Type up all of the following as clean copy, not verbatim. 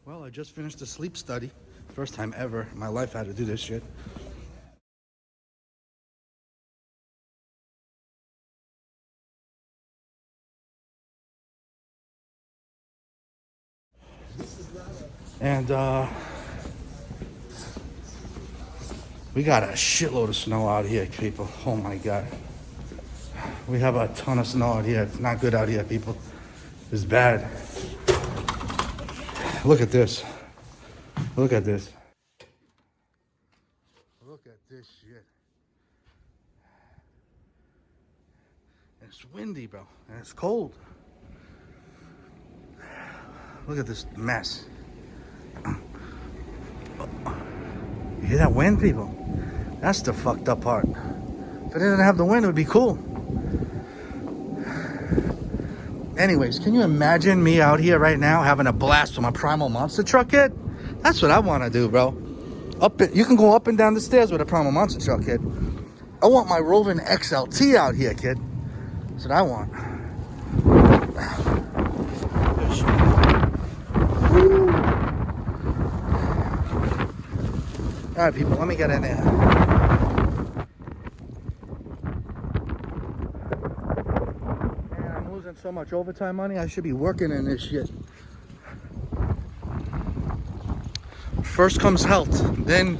Well, I just finished a sleep study. First time ever in my life I had to do this shit. And we got a shitload of snow out here, people. Oh my God. We have a ton of snow out here. It's not good out here, people. It's bad. Look at this. Look at this. Look at this shit. It's windy, bro, and it's cold. Look at this mess. You hear that wind, people? That's the fucked up part. If it didn't have the wind, it would be cool. Anyways, can you imagine me out here right now having a blast with my Primal Monster truck, kid? That's what I want to do, bro. You can go up and down the stairs with a Primal Monster truck, kid. I want my Rovan XLT out here, kid. That's what I want. All right, people, let me get in there. Man, I'm losing so much overtime money. I should be working in this shit. First comes health, then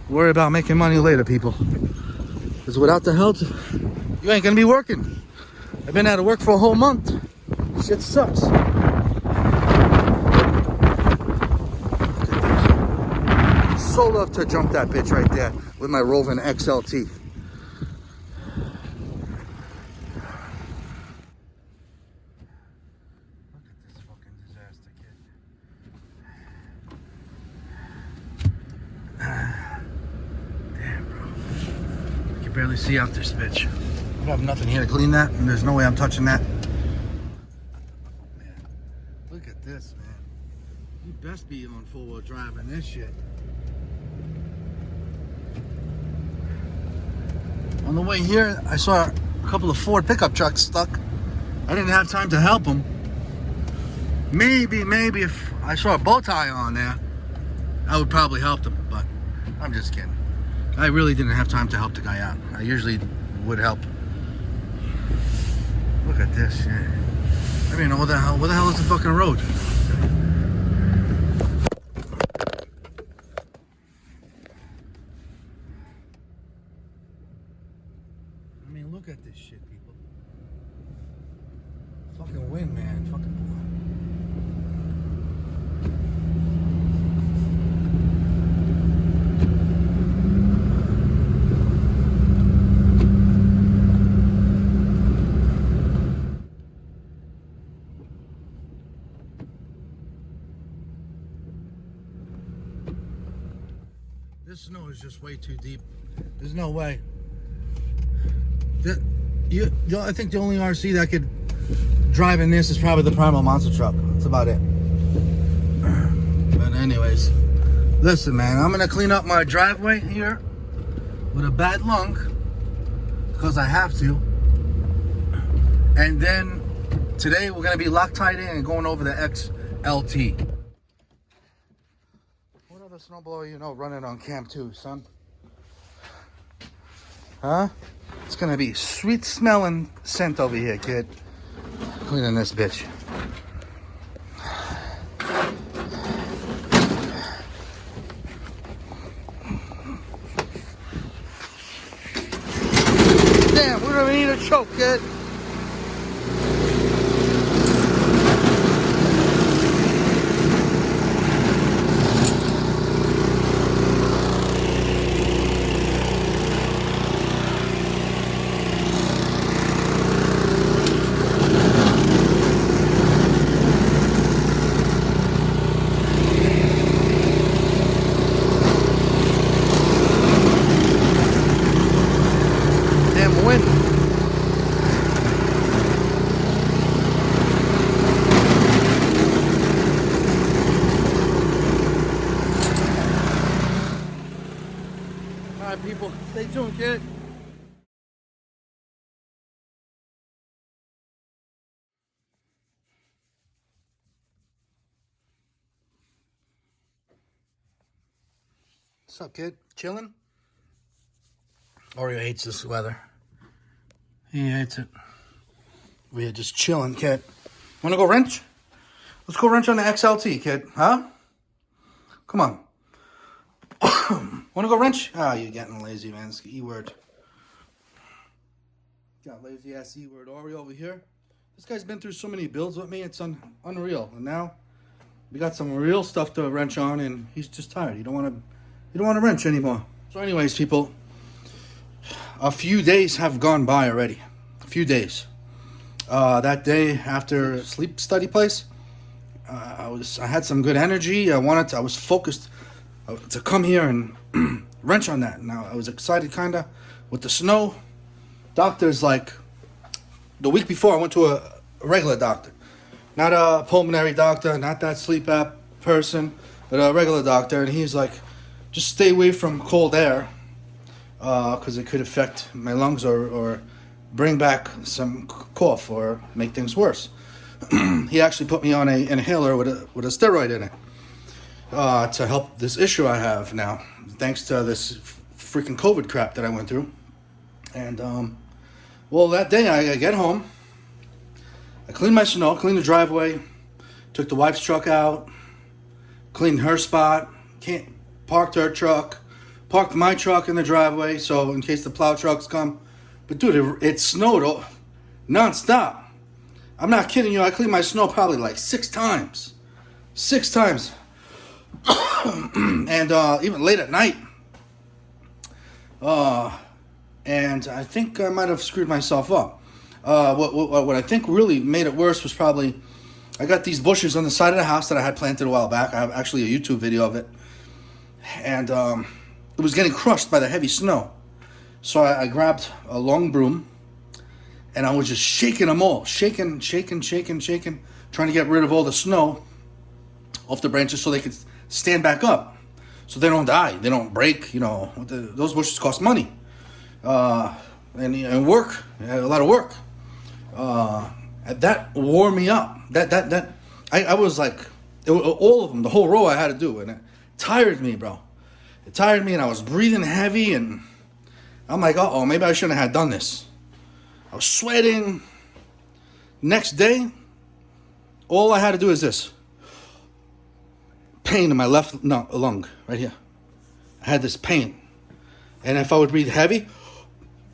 worry about making money later, people. Because without the health, you ain't gonna be working. I've been out of work for a whole month. Shit sucks. So love to jump that bitch right there with my Rovan XLT. Look at this fucking disaster, kid. Damn, bro. I can barely see out this bitch. I have nothing here to clean that, and there's no way I'm touching that. Oh, man. Look at this, man. You best be on four-wheel drive in this shit. On the way here, I saw a couple of Ford pickup trucks stuck. I didn't have time to help them. Maybe if I saw a Botajell on there, I would probably help them, but I'm just kidding. I really didn't have time to help the guy out. I usually would help. Look at this shit. I don't even know where the hell is the fucking road? I mean, look at this shit, people. Fucking wind, man. Fucking blow. This snow is just way too deep. There's no way. I think the only RC that could drive in this is probably the Primal Monster truck. That's about it. But anyways, listen, man, I'm gonna clean up my driveway here with a bad lung because I have to. And then today we're gonna be Loctite in and going over the XLT. What other snowblower you know running on Cam 2, son? Huh? It's gonna be sweet smelling scent over here, kid. Cleaning this bitch. Damn, we don't even need a choke, kid. People, stay tuned, kid. What's up, kid? Chilling? Oreo hates this weather. He hates it. We're just chilling, kid. Wanna go wrench? Let's go wrench on the XLT, kid. Huh? Come on. Wanna go wrench? Ah, you're getting lazy, man. It's the E-word. Got lazy ass E-word Oreo over here. This guy's been through so many builds with me. It's unreal. And now we got some real stuff to wrench on, and he's just tired. You don't want to wrench anymore. So anyways, people, a few days have gone by already. A few days. That day after sleep study place, I had some good energy. I was focused to come here and wrench on that. Now I was excited kinda with the snow. Doctor's like, the week before I went to a regular doctor. Not a pulmonary doctor, not that sleep app person, but a regular doctor. And he's like, just stay away from cold air because it could affect my lungs or bring back some cough or make things worse. He actually put me on an inhaler with a steroid in it to help this issue I have now, thanks to this freaking COVID crap that I went through. And well, that day I get home, I cleaned my snow, cleaned the driveway, took the wife's truck out, cleaned her spot, parked her truck, parked my truck in the driveway so in case the plow trucks come. But dude, it snowed non-stop. I'm not kidding you. I cleaned my snow probably like 6 times. 6 times. And even late at night. And I think I might have screwed myself up. What I think really made it worse was probably I got these bushes on the side of the house that I had planted a while back. I have actually a YouTube video of it. And it was getting crushed by the heavy snow. So I grabbed a long broom and I was just shaking them all. Shaking, trying to get rid of all the snow off the branches so they could stand back up. So they don't die, they don't break, those bushes cost money. And work, a lot of work. That wore me up. I was like, all of them, the whole row I had to do, and it tired me, bro. It tired me, and I was breathing heavy, and I'm like, uh-oh, maybe I shouldn't have done this. I was sweating. Next day, all I had to do is this. Pain in my left lung, right here. I had this pain. And if I would breathe heavy,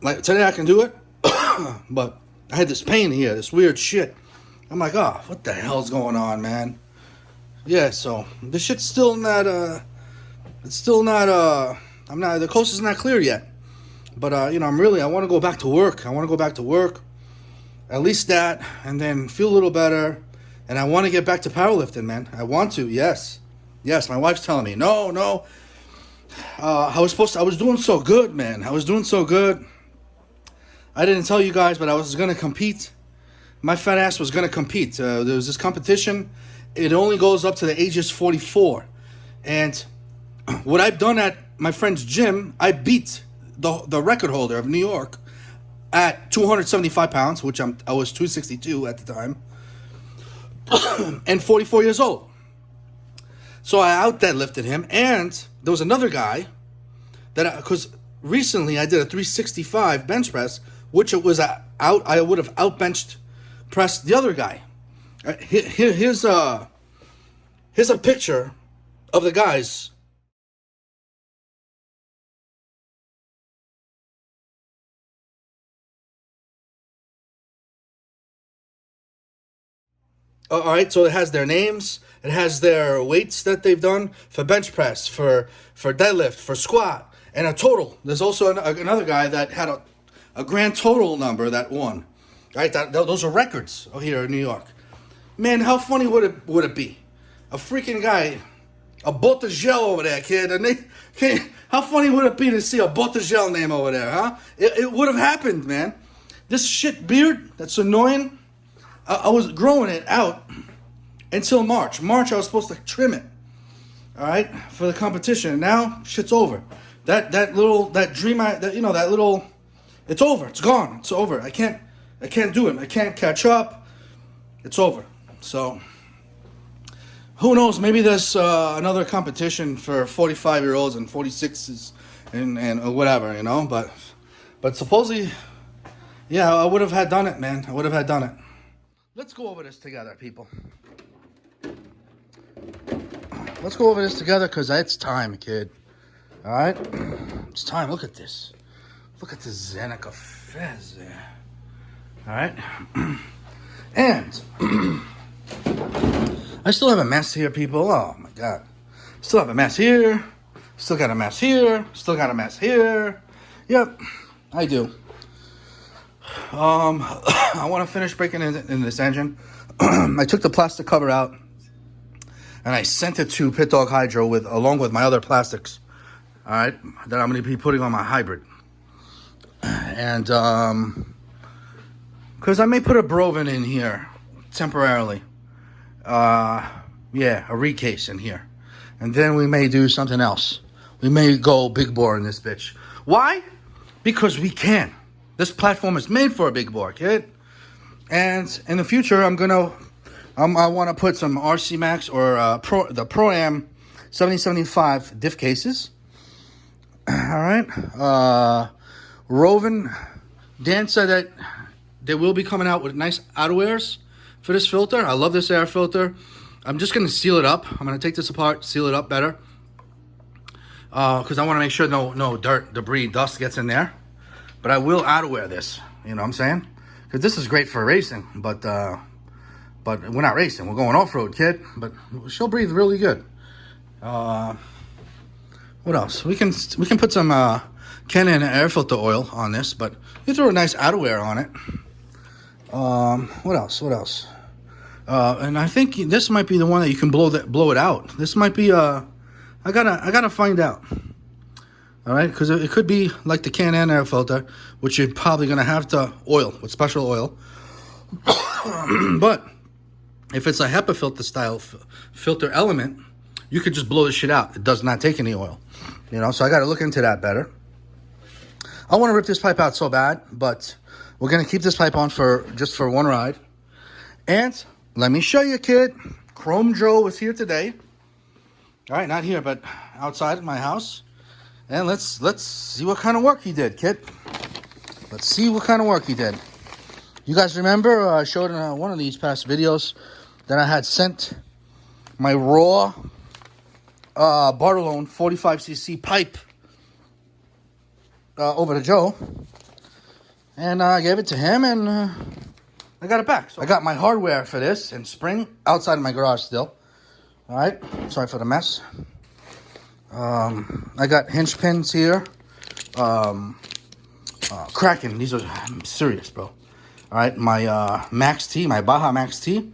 like today I can do it, but I had this pain here, this weird shit. I'm like, oh, what the hell's going on, man? Yeah, so this shit's still not, the coast is not clear yet. But, I want to go back to work. At least that, and then feel a little better. And I want to get back to powerlifting, man. I want to, yes. Yes, my wife's telling me, no. I was doing so good, man. I was doing so good. I didn't tell you guys, but I was going to compete. My fat ass was going to compete. There was this competition. It only goes up to the ages 44. And what I've done at my friend's gym, I beat the record holder of New York at 275 pounds, which I was 262 at the time, and 44 years old. So I out deadlifted him, and there was another guy because recently I did a 365 bench press, which it was I would have out benched pressed the other guy. Here's a picture of the guys. All right, so it has their names, it has their weights that they've done for bench press, for deadlift, for squat, and a total. There's also another guy that had a grand total number that won. Right, those are records here in New York. Man, how funny would it be? A freaking guy, a Botajell over there, kid. How funny would it be to see a Botajell name over there, huh? It would have happened, man. This shit beard that's annoying. I was growing it out until March. March, I was supposed to trim it, all right, for the competition. And now, shit's over. That dream, it's over. It's gone. It's over. I can't do it. I can't catch up. It's over. So, Who knows? Maybe there's another competition for 45-year-olds and 46s and whatever, you know. But supposedly, yeah, I would have had done it, man. I would have had done it. Let's go over this together, people. Let's go over this together because it's time, kid. All right? It's time. Look at this. Look at this Zeneca Fez there. All right? And I still have a mess here, people. Oh, my God. Still have a mess here. Still got a mess here. Still got a mess here. Yep, I do. I want to finish breaking in this engine. I took the plastic cover out and I sent it to Pit Dog Hydro along with my other plastics. All right, that I'm going to be putting on my hybrid. And because I may put a Rovan in here temporarily. Yeah, a recase in here. And then we may do something else. We may go big bore in this bitch. Why? Because we can. This platform is made for a big bore, kid. And in the future, I want to put some RC Max or the Pro-Am 7075 diff cases. All right. Rovan, Dan said that they will be coming out with nice outerwears for this filter. I love this air filter. I'm just going to seal it up. I'm going to take this apart, seal it up better. Because I want to make sure no dirt, debris, dust gets in there. But I will outerwear this. You know what I'm saying? Because this is great for racing. But we're not racing. We're going off-road, kid. But she'll breathe really good. What else? We can put some Canon air filter oil on this. But you throw a nice outerwear on it. What else? And I think this might be the one that you can blow it out. This might be I gotta find out. All right, because it could be like the Can-Am air filter, which you're probably gonna have to oil with special oil. But if it's a HEPA filter style filter element, you could just blow this shit out. It does not take any oil, you know. So I got to look into that better. I want to rip this pipe out so bad, but we're gonna keep this pipe on just for one ride. And let me show you, kid. Chrome Joe is here today. All right, not here, but outside my house. And let's see what kind of work he did, kid. Let's see what kind of work he did. You guys remember I showed in one of these past videos that I had sent my raw Bartolone 45cc pipe over to Joe. And I gave it to him, and I got it back. So I got my hardware for this in spring outside of my garage still. All right, sorry for the mess. I got hinge pins here. Cracking. These are, I'm serious, bro. All right, my Max T, my Baja Max T.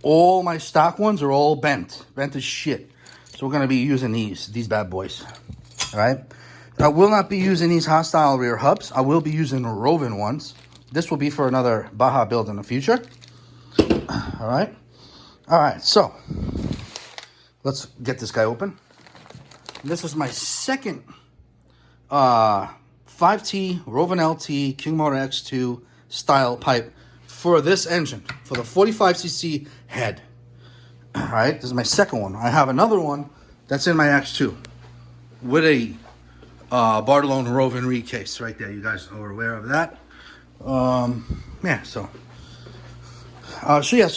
All my stock ones are all bent as shit. So we're gonna be using these bad boys. All right. I will not be using these hostile rear hubs. I will be using Rovan ones. This will be for another Baja build in the future. All right. So let's get this guy open. This is my second 5T Rovan LT King Motor X2 style pipe for this engine, for the 45cc head. All right, this is my second one. I have another one that's in my X2 with a Bartolone Rovan recase right there. You guys are aware of that. Yeah, so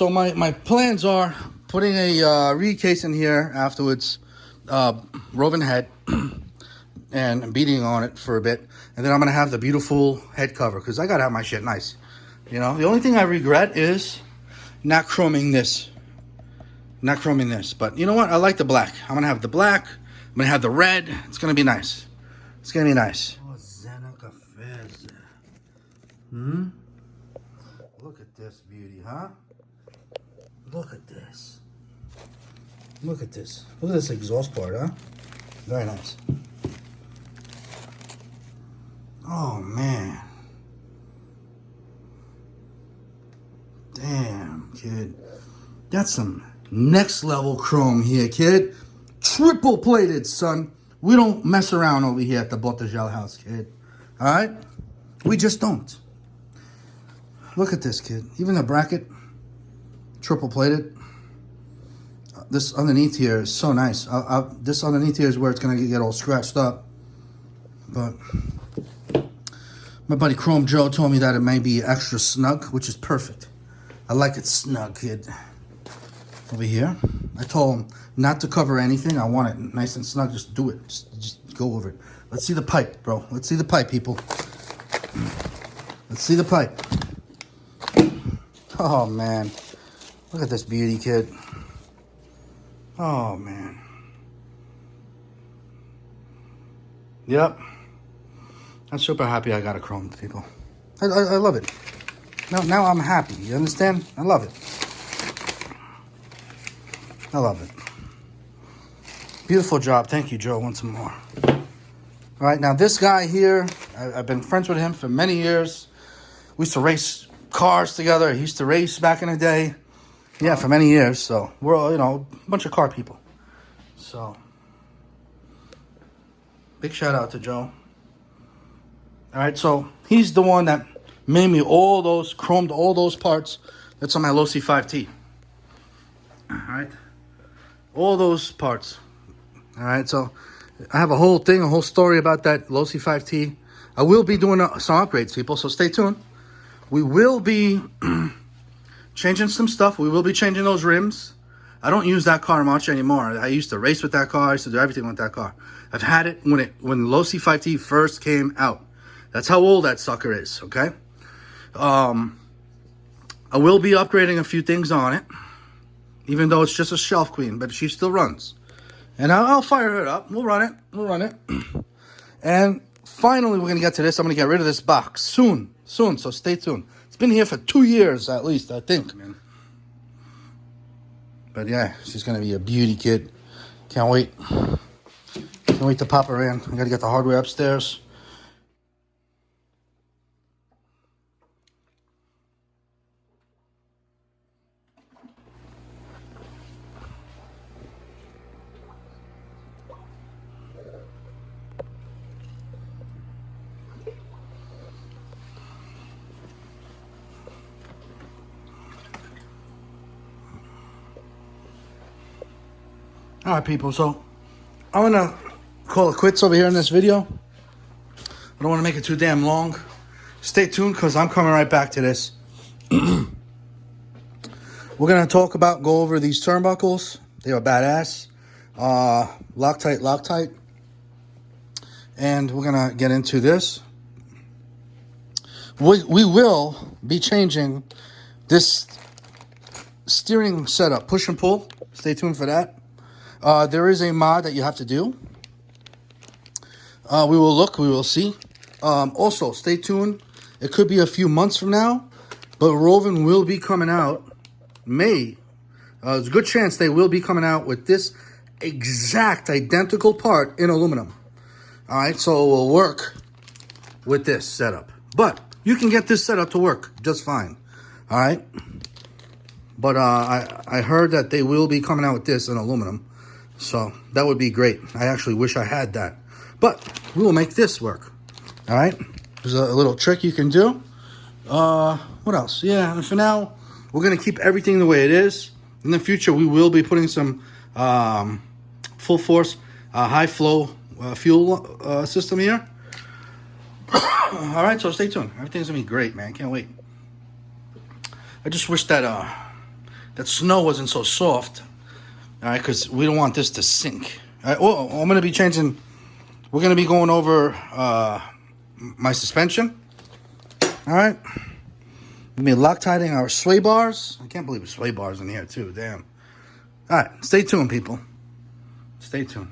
my plans are putting a recase in here afterwards, Rovan head, and beating on it for a bit, and then I'm gonna have the beautiful head cover because I gotta have my shit nice. You know, the only thing I regret is not chroming this. But you know what? I like the black. I'm gonna have the black. I'm gonna have the red. It's gonna be nice. It's gonna be nice. Oh, Zeneca Fez. Look at this beauty, huh? Look at this. Look at this. Look at this exhaust part, huh? Very nice. Oh, man. Damn, kid. That's some next level chrome here, kid. Triple plated, son. We don't mess around over here at the Botajell house, kid. All right? We just don't. Look at this, kid. Even the bracket, triple plated. this underneath here is so nice. This underneath here is where it's gonna get all scratched up. But my buddy Chrome Joe told me that it may be extra snug, which is perfect. I like it snug, kid. Over here, I told him not to cover anything. I want it nice and snug. Just do it. Just go over it. Let's see the pipe, bro. Let's see the pipe, people. Let's see the pipe. Oh, man. Look at this beauty, kid. Oh, man. Yep. I'm super happy I got a Chrome, people. I love it. Now I'm happy. You understand? I love it. I love it. Beautiful job. Thank you, Joe, once more. All right, now this guy here, I've been friends with him for many years. We used to race cars together. He used to race back in the day. Yeah, for many years. So we're all, a bunch of car people. So big shout out to Joe. All right, so he's the one that made me chromed all those parts. That's on my Losi 5T. All right. All those parts. All right, so I have a whole story about that Losi 5T. I will be doing some upgrades, people, so stay tuned. We will be changing some stuff. We will be changing those rims. I don't use that car much anymore. I used to race with that car. I used to do everything with that car. I've had it when Losi 5T first came out. That's how old that sucker is, okay? I will be upgrading a few things on it. Even though it's just a shelf queen, but she still runs. And I'll fire her up. We'll run it. And finally, we're going to get to this. I'm going to get rid of this box soon. So stay tuned. It's been here for 2 years at least, I think. But yeah, she's going to be a beauty, kid. Can't wait. Can't wait to pop her in. I got to get the hardware upstairs. All right, people, so I'm going to call it quits over here in this video. I don't want to make it too damn long. Stay tuned because I'm coming right back to this. We're going to go over these turnbuckles. They are badass. Loctite. And we're going to get into this. We will be changing this steering setup, push and pull. Stay tuned for that. There is a mod that you have to do. We will see. Also, stay tuned. It could be a few months from now, but Rovan will be coming out May. There's a good chance they will be coming out with this exact identical part in aluminum. All right, so it will work with this setup. But you can get this setup to work just fine. All right. But I heard that they will be coming out with this in aluminum. So that would be great. I actually wish I had that. But we will make this work. All right. There's a little trick you can do. What else? Yeah, and for now, we're going to keep everything the way it is. In the future, we will be putting some full force, high flow fuel system here. All right, so stay tuned. Everything's going to be great, man. Can't wait. I just wish that that snow wasn't so soft. All right, because we don't want this to sink. All right, well, I'm going to be changing. We're going to be going over my suspension. All right. We'll be Loctiting our sway bars. I can't believe there's sway bars in here, too. Damn. All right, stay tuned, people. Stay tuned.